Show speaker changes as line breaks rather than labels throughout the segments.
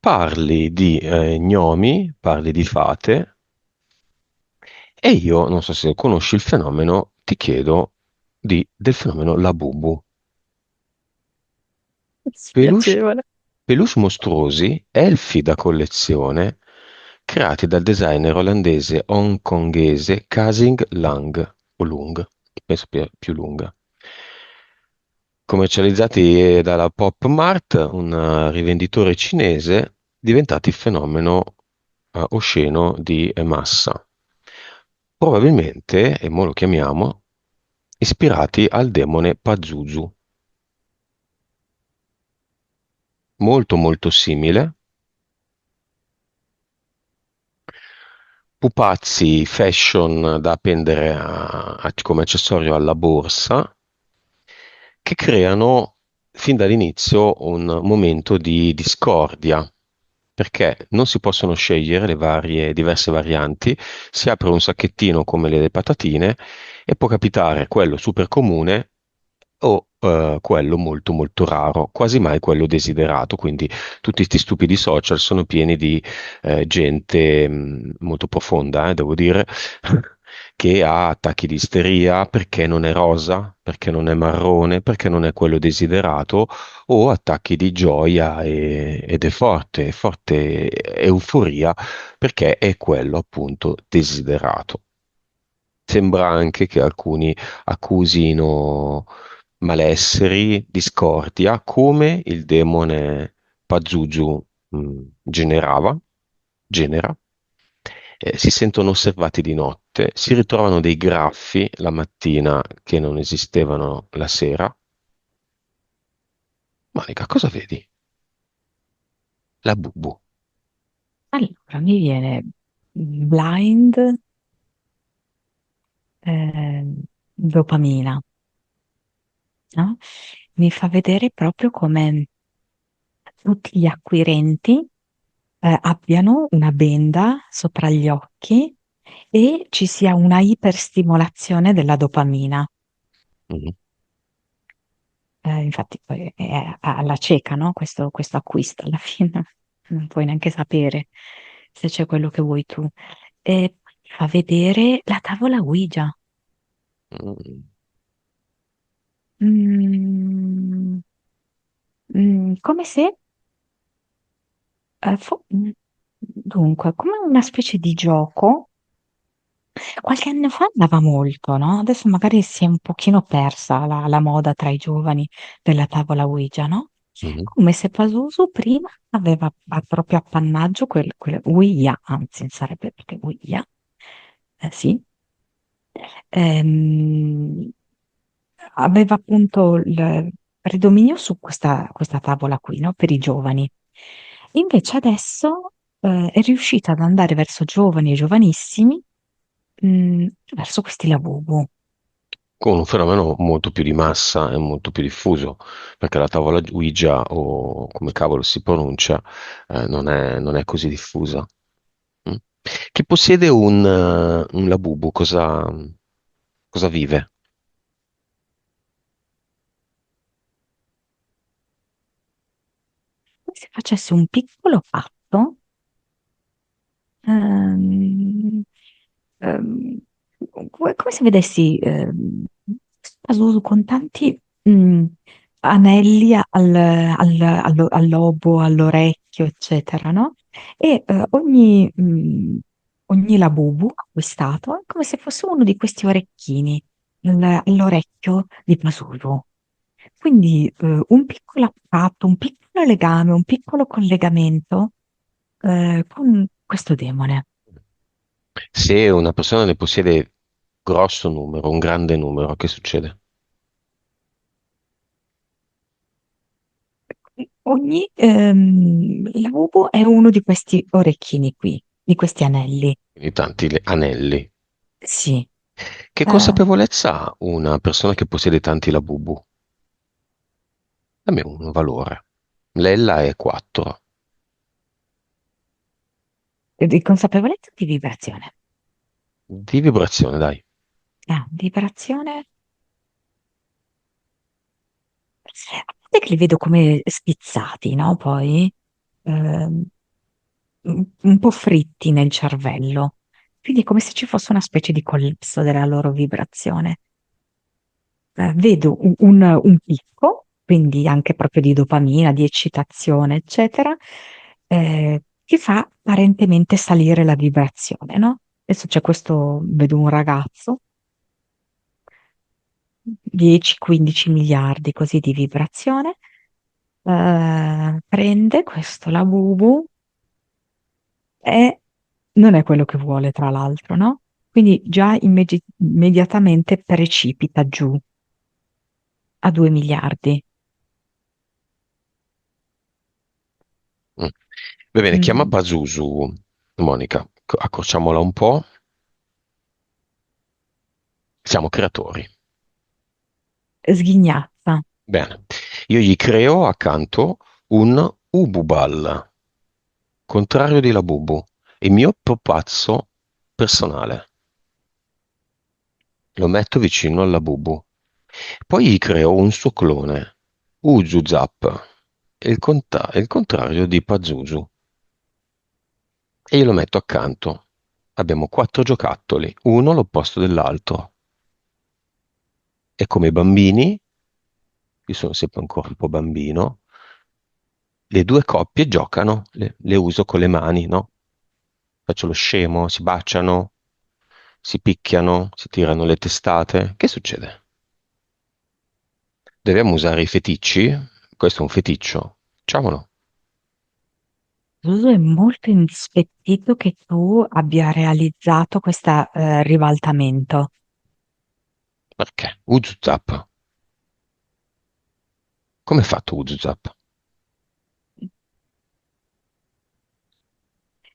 parli di gnomi, parli di fate, e io, non so se conosci il fenomeno, ti chiedo del fenomeno Labubu. Peluche,
Spiacevole.
peluche mostruosi, elfi da collezione, creati dal designer olandese hongkonghese Kasing Lang, o Lung, penso più lunga. Commercializzati dalla Pop Mart, un rivenditore cinese, diventati fenomeno osceno di massa. Probabilmente, e mo lo chiamiamo, ispirati al demone Pazuzu, molto molto simile, pupazzi fashion da appendere come accessorio alla borsa, che creano fin dall'inizio un momento di discordia, perché non si possono scegliere le diverse varianti, si apre un sacchettino come le patatine e può capitare quello super comune o quello molto molto raro, quasi mai quello desiderato. Quindi tutti questi stupidi social sono pieni di gente molto profonda, devo dire, che ha attacchi di isteria perché non è rosa, perché non è marrone, perché non è quello desiderato, o attacchi di gioia ed è forte, forte euforia perché è quello appunto desiderato. Sembra anche che alcuni accusino malesseri, discordia, come il demone Pazuzu generava, genera. Si sentono osservati di notte, si ritrovano dei graffi la mattina che non esistevano la sera. Monica, cosa vedi? La Bubu.
Allora, mi viene blind, dopamina, no? Mi fa vedere proprio come tutti gli acquirenti abbiano una benda sopra gli occhi e ci sia una iperstimolazione della dopamina.
Mhm.
Infatti poi è alla cieca, no? Questo acquisto alla fine non puoi neanche sapere se c'è quello che vuoi tu. E poi ti fa vedere la tavola Ouija.
Mm.
Mm, come se dunque, come una specie di gioco. Qualche anno fa andava molto, no? Adesso magari si è un pochino persa la moda tra i giovani della tavola Ouija, no?
Mhm.
Come se Pazuzu prima aveva a proprio appannaggio quel Ouija, anzi sarebbe perché Ouija, sì, ehm, aveva appunto il predominio su questa tavola qui, no? Per i giovani. Invece adesso è riuscita ad andare verso giovani e giovanissimi verso questi Labubu.
Con un fenomeno molto più di massa e molto più diffuso, perché la tavola Ouija, o come cavolo si pronuncia, non è così diffusa. Mm? Chi possiede un Labubu, cosa vive?
Come se facesse un piccolo patto, ehm, ehm, come se vedessi Pazuzu con tanti anelli al lobo, all'orecchio, eccetera, no? E ogni Labubu acquistato è come se fosse uno di questi orecchini all'orecchio di Pazuzu. Quindi un piccolo appatto, un piccolo legame, un piccolo collegamento con questo demone.
Se una persona ne possiede grosso numero, un grande numero, che succede?
Labubu è uno di questi orecchini qui, di questi anelli.
Quindi tanti anelli.
Sì.
Che
Eh,
consapevolezza ha una persona che possiede tanti Labubu? A me un valore. Lella è 4.
di consapevolezza o di vibrazione?
Di vibrazione, dai.
Ah, vibrazione. A parte che li vedo come spizzati, no? Poi. un po' fritti nel cervello. Quindi è come se ci fosse una specie di collasso della loro vibrazione. Vedo un picco, quindi anche proprio di dopamina, di eccitazione, eccetera, che fa apparentemente salire la vibrazione, no? Adesso c'è questo, vedo un ragazzo, 10-15 miliardi così di vibrazione, prende questo Labubu e non è quello che vuole, tra l'altro, no? Quindi già immediatamente precipita giù a 2 miliardi.
Mm. Va bene, chiama
Mm,
Pazuzu, Monica, accorciamola un po'. Siamo creatori.
sghignazza.
Bene, io gli creo accanto un Ububal, contrario di Labubu, il mio pupazzo personale. Lo metto vicino alla Bubu. Poi gli creo un suo clone, Uzuzap, il contrario di Pazuzu, e glielo metto accanto. Abbiamo quattro giocattoli, uno all'opposto dell'altro. E come bambini, io sono sempre ancora un po' bambino, le due coppie giocano, le uso con le mani, no? Faccio lo scemo, si baciano, si picchiano, si tirano le testate. Che succede? Dobbiamo usare i feticci? Questo è un feticcio. Facciamolo.
Suso è molto indispettito che tu abbia realizzato questo ribaltamento.
Perché? Uzuzap. Come è fatto Uzuzap?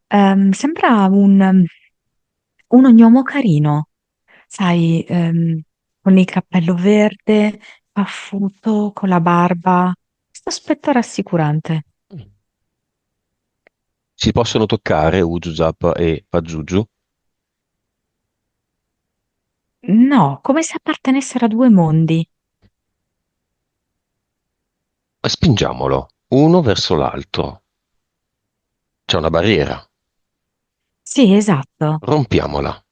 Sembra un ognomo carino, sai, con il cappello verde, paffuto, con la barba. Questo aspetto rassicurante.
Si possono toccare Uzuzap e Pazuzu?
No, come se appartenessero a due mondi.
Ma spingiamolo, uno verso l'altro. C'è una barriera.
Sì, esatto.
Rompiamola.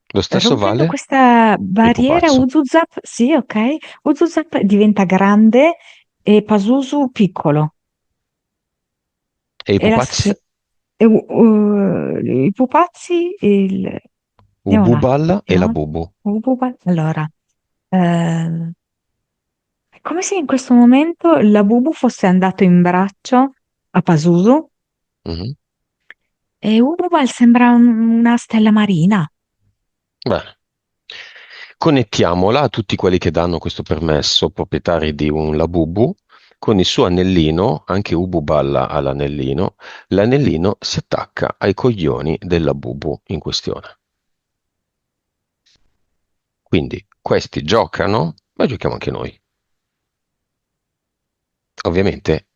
Lo stesso
Rompendo
vale
questa
per il
barriera,
pupazzo.
Uzuzap, sì, ok, Uzuzap diventa grande e Pazuzu piccolo.
E i
E
pupazzi?
i pupazzi, vediamo un
Ububal e la
attimo.
Bubu.
Allora, è come se in questo momento la Bubu fosse andato in braccio a Pazuzu
Mhm.
e Ububal sembra una stella marina.
Bene. Connettiamola a tutti quelli che danno questo permesso, proprietari di un Labubu, con il suo anellino, anche Ububalla ha l'anellino, l'anellino si attacca ai coglioni del Labubu in questione. Quindi questi giocano, ma giochiamo anche noi. Ovviamente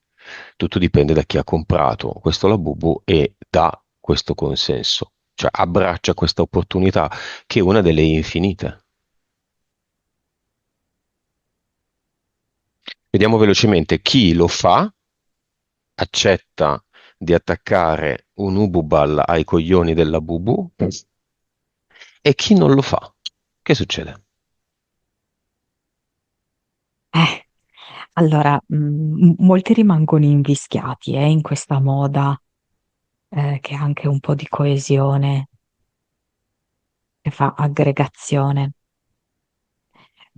tutto dipende da chi ha comprato questo Labubu e dà questo consenso, cioè abbraccia questa opportunità che è una delle infinite. Vediamo velocemente chi lo fa, accetta di attaccare un Ububal ai coglioni della Bubu e chi non lo fa. Che succede?
Eh, allora, molti rimangono invischiati, in questa moda, che ha anche un po' di coesione, che fa aggregazione.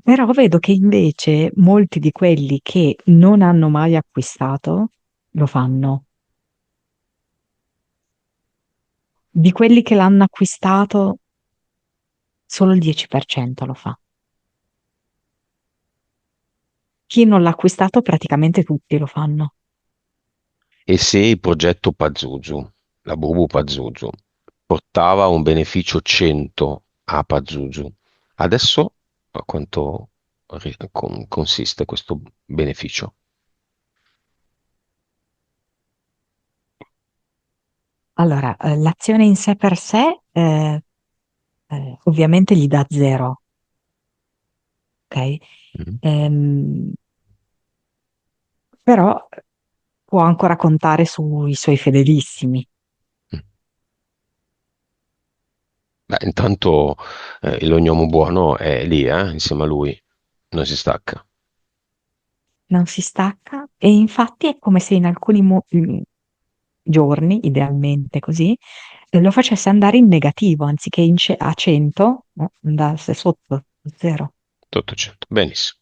Però vedo che invece molti di quelli che non hanno mai acquistato lo fanno. Di quelli che l'hanno acquistato, solo il 10% lo fa. Chi non l'ha acquistato, praticamente tutti lo fanno.
E se il progetto Pazuzu, la Bubu Pazuzu, portava un beneficio 100 a Pazuzu, adesso a quanto consiste questo beneficio?
Allora, l'azione in sé per sé, ovviamente gli dà zero, ok?
Mhm.
Ehm, però può ancora contare sui suoi fedelissimi.
Mm. Beh, intanto l'ognomo buono è lì, insieme a lui, non si stacca.
Non si stacca e infatti è come se in alcuni giorni, idealmente così, lo facesse andare in negativo, anziché a 100, no, andasse sotto zero.
800. Benissimo.